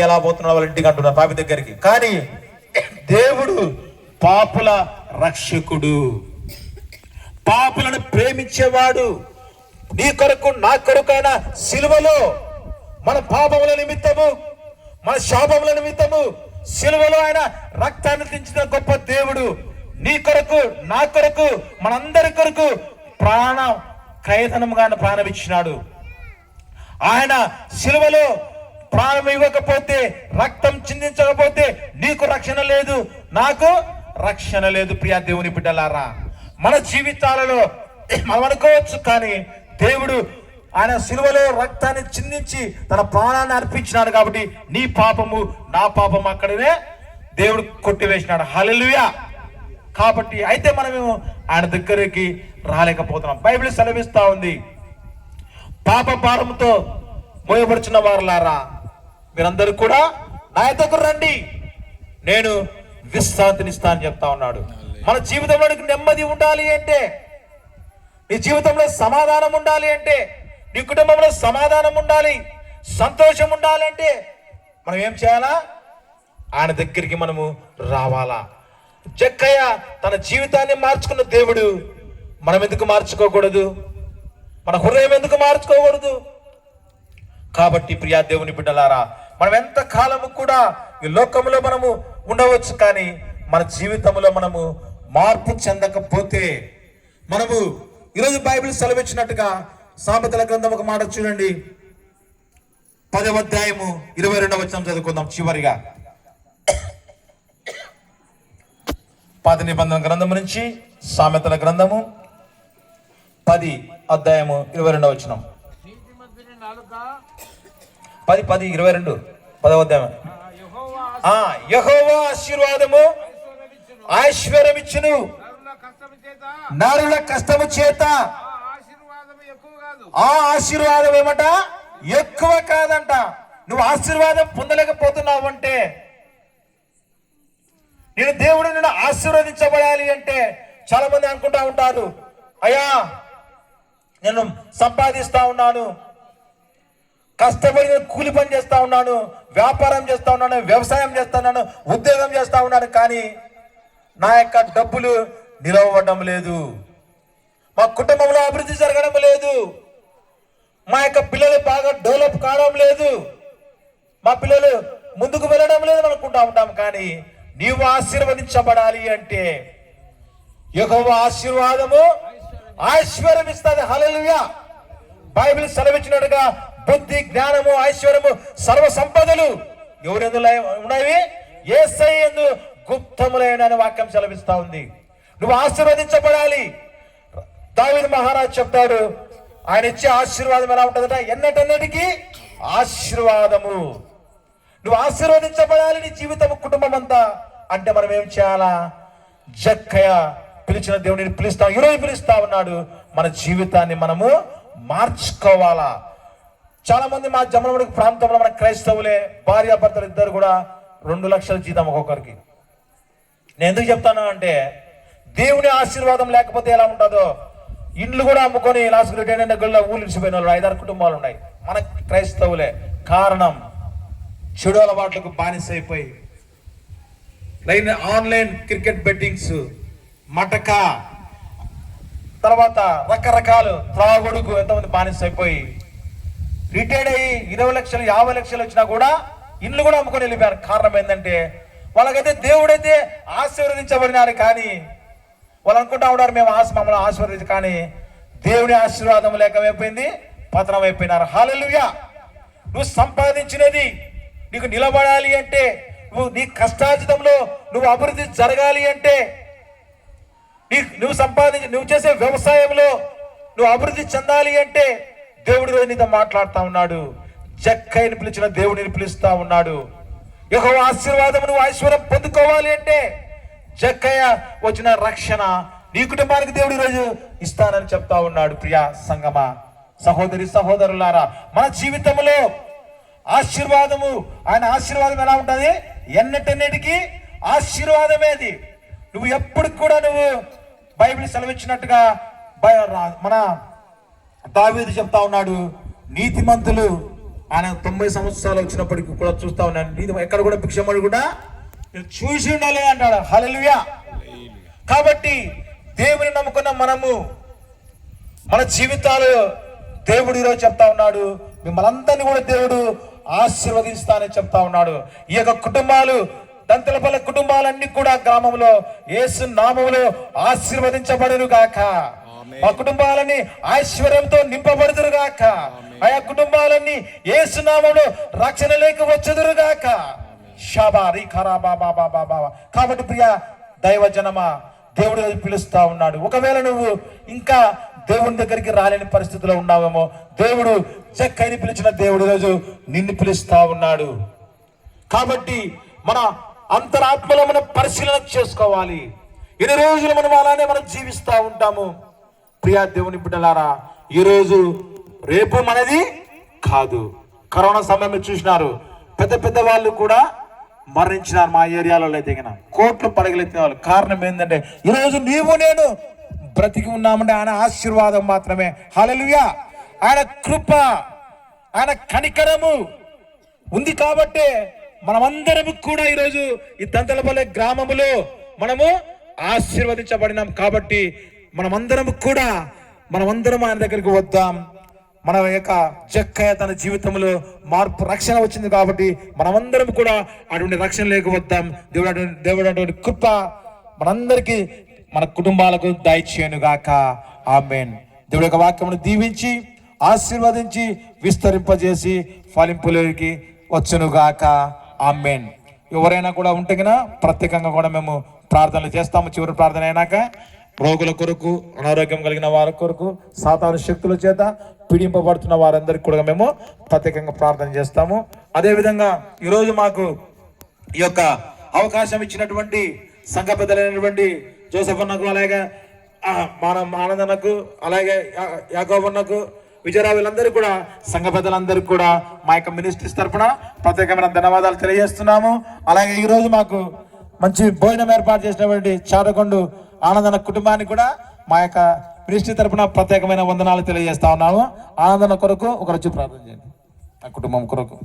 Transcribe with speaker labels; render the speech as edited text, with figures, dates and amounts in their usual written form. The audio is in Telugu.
Speaker 1: ఎలా పోతున్నాడు వాళ్ళ ఇంటికి అంటున్నారు పాపి దగ్గరికి. కానీ దేవుడు పాపుల రక్షకుడు, పాపులను ప్రేమించేవాడు. నీ కొరకు నా కొరకైనా సిలువలో మన పాపముల నిమిత్తము, మన శాపముల నిమిత్తము సిలువలో ఆయన రక్తాన్ని దించిన గొప్ప దేవుడు. నీ కొరకు నా కొరకు మనందరి కొరకు ప్రాణ క్రయధనముగా ప్రాణం ఇచ్చినాడు. ఆయన సిలువలో ప్రాణం ఇవ్వకపోతే, రక్తం చిందించకపోతే నీకు రక్షణ లేదు, నాకు రక్షణ లేదు. ప్రియా దేవుని బిడ్డలారా, మన జీవితాలలో మనం అనుకోవచ్చు, కానీ దేవుడు ఆయన సిలువలో రక్తాన్ని చిందించి తన ప్రాణాన్ని అర్పించినాడు. కాబట్టి నీ పాపము నా పాపము అక్కడనే దేవుడు కొట్టివేసినాడు. హల్లెలూయా. కాబట్టి అయితే మనమేమో ఆయన దగ్గరికి రాలేకపోతున్నాం. బైబిల్ సెలవిస్తా ఉంది, పాప భారంతో మోయబడుచున్న వారులారా మీరందరూ కూడా నా దగ్గర రండి, నేను విశ్రాంతినిస్తా అని చెప్తా ఉన్నాడు. మన జీవితంలో నెమ్మది ఉండాలి అంటే, నీ జీవితంలో సమాధానం ఉండాలి అంటే, నీ కుటుంబంలో సమాధానం ఉండాలి, సంతోషం ఉండాలి అంటే మనం ఏం చేయాలా? ఆయన దగ్గరికి మనము రావాలా. జక్కయ్య తన జీవితాన్ని మార్చుకున్న దేవుడు మనం ఎందుకు మార్చుకోకూడదు? మన హృదయం ఎందుకు మార్చుకోకూడదు? కాబట్టి ప్రియా దేవుని బిడ్డలారా, మనం ఎంత కాలము కూడా ఈ లోకంలో మనము ఉండవచ్చు, కానీ మన జీవితంలో మనము మార్పు చెందకపోతే మనము ఈరోజు బైబిల్ సెలవిచ్చినట్టుగా సామెతల గ్రంథం ఒక మాట చూడండి, 10వ అధ్యాయము 22వ వచనం చదువుకుందాం. చివరిగా పాత నిబంధన గ్రంథం నుంచి సామెతల గ్రంథము 10 అధ్యాయము 22వ వచనం. 10:22 10వ అధ్యాయం. యెహోవా ఆశీర్వాదము ఐశ్వర్యం ఇచ్చును, నరుల కష్టము చేత ఆ ఆశీర్వాదం ఏమట ఎక్కువ కాదంట. నువ్వు ఆశీర్వాదం పొందలేకపోతున్నావు అంటే, నేను దేవుడు నిన్ను ఆశీర్వదించబడాలి అంటే, చాలా మంది అనుకుంటా ఉంటారు, అయ్యా నేను సంపాదిస్తా ఉన్నాను, కష్టపడి కూలి పని చేస్తా ఉన్నాను, వ్యాపారం చేస్తా ఉన్నాను, వ్యవసాయం చేస్తున్నాను, ఉద్యోగం చేస్తా ఉన్నాను, కానీ నా యొక్క డబ్బులు నిలవడం లేదు, మా కుటుంబంలో అభివృద్ధి జరగడం లేదు, మా యొక్క పిల్లలు బాగా డెవలప్ కావడం లేదు, మా పిల్లలు ముందుకు వెళ్ళడం లేదు అనుకుంటా ఉంటాం. కానీ నీవు ఆశీర్వదించబడాలి అంటే యెహోవా ఆశీర్వాదము ఐశ్వర్యం ఇస్తుంది. హల్లెలూయా. బైబిల్ సెలవిచ్చినట్టుగా బుద్ధి, జ్ఞానము, ఐశ్వర్యము, సర్వ సంపదలు ఎవరెందు ఉన్నాయి? యేసయ్య యందు గుప్తములైన వాక్యం సెలవిస్తా ఉంది. నువ్వు ఆశీర్వదించబడాలి. దావీదు మహారాజు చెప్తాడు, ఆయన ఇచ్చే ఆశీర్వాదం ఎలా ఉంటుందట? ఎన్నటన్నిటికీ ఆశీర్వాదము. నువ్వు ఆశీర్వదించబడాలి నీ జీవితం, కుటుంబం అంతా. అంటే మనం ఏం చేయాలా? జక్కయ్య పిలిచిన దేవుడిని ఈరోజు పిలుస్తా ఉన్నాడు. మన జీవితాన్ని మనము మార్చుకోవాలా. చాలా మంది మా జమలమడుగు ప్రాంతంలో మన క్రైస్తవులే భార్యాభర్తలు ఇద్దరు కూడా 2 లక్షల జీతం ఒక్కొక్కరికి. నేను ఎందుకు చెప్తాను అంటే, దేవుని ఆశీర్వాదం లేకపోతే ఎలా ఉంటుందో, ఇండ్లు కూడా అమ్ముకొని లాస్ట్ రిటైన్ అయిన గుళ్ళ ఊళ్ళు ఇచ్చిపోయిన వాళ్ళు 5-6 కుటుంబాలు ఉన్నాయి మన క్రైస్తవులే. కారణం చెడు అలవాట్లకు బానిసైపోయి ఆన్లైన్ క్రికెట్ బెట్టింగ్స్, మటక, తర్వాత రకరకాలు త్రాగుడుకు ఎంతమంది బానిసైపోయి రిటైర్డ్ అయ్యి 20 లక్షలు 50 లక్షలు వచ్చినా కూడా ఇండ్లు కూడా అమ్ముకొని వెళ్ళిపోయారు. కారణం ఏంటంటే, వాళ్ళకైతే దేవుడైతే ఆశీర్వదించబడినారు, కానీ వాళ్ళు అనుకుంటా ఉన్నారు మేము మమ్మల్ని ఆశీర్వదించి, కానీ దేవుని ఆశీర్వాదం లేకపోయింది, పతనం అయిపోయినారు. హల్లెలూయా. నువ్వు సంపాదించినది నీకు నిలబడాలి అంటే, నీ కష్టార్జితంలో నువ్వు అభివృద్ధి జరగాలి అంటే, నువ్వు చేసే వ్యవసాయంలో నువ్వు అభివృద్ధి చెందాలి అంటే, దేవుడి రోజు నీతో మాట్లాడుతా ఉన్నాడు. జక్కయ్యని పిలిచిన దేవుడిని పిలుస్తా ఉన్నాడు. యెహోవా ఆశీర్వాదం నువ్వు ఐశ్వర్యం పొందుకోవాలి అంటే, జక్కయ్య వచ్చిన రక్షణ నీ కుటుంబానికి దేవుడు ఈరోజు ఇస్తానని చెప్తా ఉన్నాడు. ప్రియా సంగమా, సహోదరి సహోదరులారా, మన జీవితంలో ఆశీర్వాదము, ఆయన ఆశీర్వాదం ఎలా ఉంటుంది? ఎన్నటన్నిటికీ ఆశీర్వాదమేది. నువ్వు ఎప్పుడు కూడా నువ్వు బైబిల్ సెలవిచ్చినట్టుగా మన దావీదు చెప్తా ఉన్నాడు, నీతిమంతులు ఆయన 90 సంవత్సరాలు వచ్చినప్పటికీ కూడా చూస్తా ఉన్నాను, ఇది ఎక్కడ కూడా భిక్షమడు కూడా నేను చూసి ఉండాలి అంటాడు. హల్లెలూయా. కాబట్టి దేవుని నమ్ముకున్న మనము మన జీవితాలు దేవుడు ఈరోజు చెప్తా ఉన్నాడు, మిమ్మల్ని అందరినీ కూడా దేవుడు ఆశీర్వదిస్తానని చెప్తా ఉన్నాడు. ఈ యొక్క కుటుంబాలు, దంతలపల్లి కుటుంబాలన్నీ కూడా గ్రామంలో యేసు నామములో ఆశీర్వదించబడును గాక. ఆ కుటుంబాలన్నీ ఐశ్వర్యంతో నింపబడుదురు గాక. ఆయా కుటుంబాలన్నీ యేసు నామములో రక్షణలోకి వచ్చుదురు గాక. షాబారి ఖరాబాబాబాబా. కాబట్టి ప్రియ దైవ జనమా, దేవుడు పిలుస్తా ఉన్నాడు. ఒకవేళ నువ్వు ఇంకా దేవుని దగ్గరికి రాలేని పరిస్థితిలో ఉన్నావేమో, దేవుడు జక్కైని పిలిచిన దేవుడు రోజు నిన్ను పిలుస్తా ఉన్నాడు. కాబట్టి మన అంతరాత్మలో మనం పరిశీలన చేసుకోవాలి. ఎన్ని రోజులు మనం అలానే మనం జీవిస్తూ ఉంటాము. ప్రియా దేవుని బిడ్డలారా, ఈరోజు రేపు మనది కాదు. కరోనా సమయంలో చూసినారు, పెద్ద పెద్ద వాళ్ళు కూడా మరణించినారు. మా ఏరియాలో అయితే కోట్లు పడగలెత్తిన వాళ్ళు. కారణం ఏంటంటే ఈరోజు నీవు నేను బ్రతికి ఉన్నామంటే ఆయన ఆశీర్వాదం మాత్రమే. హల్లెలూయా. ఆయన కృప, ఆయన కనికరము ఉంది కాబట్టి మనమందరం కూడా ఈరోజు ఈ దంతలపల్లి గ్రామములో మనము ఆశీర్వదించబడినాం. కాబట్టి మనమందరం ఆయన దగ్గరికి వద్దాం. మన యొక్క జక్కయ్య తన జీవితంలో మార్పు, రక్షణ వచ్చింది కాబట్టి మనమందరం కూడా అటువంటి రక్షణ లేక వద్దాం. దేవుడు అటువంటి కృప మనందరికీ, మన కుటుంబాలకు దయచేయను గాక. ఆమేన్. దేవుడి యొక్క వాక్యమును దీవించి ఆశీర్వదించి విస్తరింపజేసి ఫలింపులోకి వచ్చును గాక. ఆమేన్. ఎవరైనా కూడా ఉంటే కనుక ప్రత్యేకంగా కూడా మేము ప్రార్థనలు చేస్తాము. చివరి ప్రార్థన అయినాక రోగుల కొరకు, అనారోగ్యం కలిగిన వారి కొరకు, సాతాను శక్తుల చేత పీడింపబడుతున్న వారందరికీ కూడా మేము ప్రత్యేకంగా ప్రార్థన చేస్తాము. అదేవిధంగా ఈరోజు మాకు ఈ యొక్క అవకాశం ఇచ్చినటువంటి సంఘ పెద్దలైనటువంటి జోసెఫ్ అన్నకు, అలాగే ఆనందన్నకు, అలాగే యాకోబన్నకు, విజయరావు, వీళ్ళందరూ కూడా సంఘ పెద్దలందరికీ కూడా మా యొక్క మినిస్ట్రీస్ తరఫున ప్రత్యేకమైన ధన్యవాదాలు తెలియజేస్తున్నాము. అలాగే ఈరోజు మాకు మంచి భోజనం ఏర్పాటు చేసినటువంటి చాటకొండు ఆనందన్న కుటుంబానికి కూడా మా యొక్క మినిస్ట్రీ తరఫున ప్రత్యేకమైన వందనాలు తెలియజేస్తా ఉన్నాము. ఆనందన్న కొరకు ఒకరు వచ్చి ప్రార్థన చేయండి, ఆ కుటుంబం కొరకు.